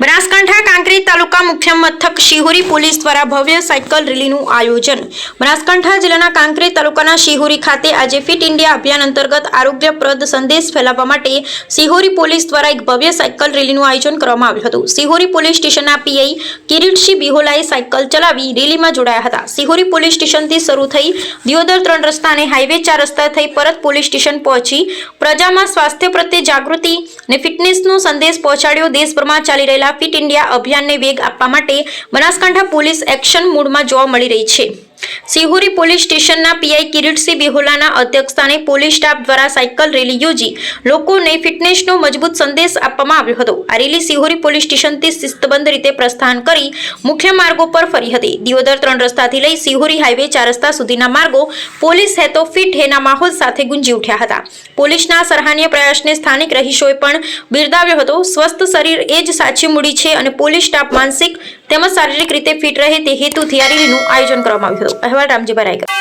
બનાસકાંઠા કાંકરેજ તાલુકા મુખ્ય મથક શિહોરી પોલીસ દ્વારા ભવ્ય સાયકલ રેલીનું આયોજન। બનાસકાંઠા જિલ્લાના કાંકરેજ તાલુકાના શિહોરી ખાતે આજે ફિટ ઇન્ડિયા અભિયાન અંતર્ગત આરોગ્યપ્રદ સંદેશ ફેલાવવા માટે શિહોરી પોલીસ દ્વારા એક ભવ્ય સાયકલ રેલીનું આયોજન કરવામાં આવ્યું હતું। શિહોરી પોલીસ સ્ટેશનના પીઆઈ કિરીટસિંહ બિહોલાએ સાયકલ ચલાવી રેલીમાં જોડાયા હતા। શિહોરી પોલીસ સ્ટેશનથી શરૂ થઈ દિયોદર 3 રસ્તા અને હાઈવે 4 રસ્તા થઈ પરત પોલીસ સ્ટેશન પહોંચી પ્રજામાં સ્વાસ્થ્ય પ્રત્યે જાગૃતિ અને ફિટનેસનો સંદેશ પહોંચાડ્યો। દેશભરમાં ચાલી રહેલા ફિટ ઇન્ડિયા અભિયાનને વેગ આપવા માટે બનાસકાંઠા પોલીસ એક્શન મોડમાં જોવા મળી રહી છે। શિહોરી પોલીસ સ્ટેશનના પીઆઈ કિરીટસિંહ બિહોલાના અધ્યક્ષસ્થાને પોલીસ સ્ટાફ દ્વારા સાયકલ રેલી યોજી લોકોને ફિટનેસનો મજબૂત સંદેશ આપવામાં આવ્યો હતો। આ રેલી શિહોરી પોલીસ સ્ટેશનથી શિસ્તબદ્ધ રીતે પ્રસ્થાન કરી મુખ્ય માર્ગો પર ફરી હતી। દિયોદર 3 રસ્તાથી લઈ શિહોરી હાઈવે 4 રસ્તા સુધીના માર્ગો પોલીસ હે તો ફિટ હેના માહોલ સાથે ગુંજી ઉઠ્યા હતા। પોલીસના સરાહનીય પ્રયાસને સ્થાનિક રહીશોએ પણ બિરદાવ્યો હતો। સ્વસ્થ શરીર એ જ સાચી મૂડી છે અને પોલીસ સ્ટાફ માનસિક તેમજ શારીરિક રીતે ફિટ રહે તે હેતુથી આ રેલીનું આયોજન કરવામાં આવ્યું હતું। અહેવાલ રામજીભાઈ રાયગર।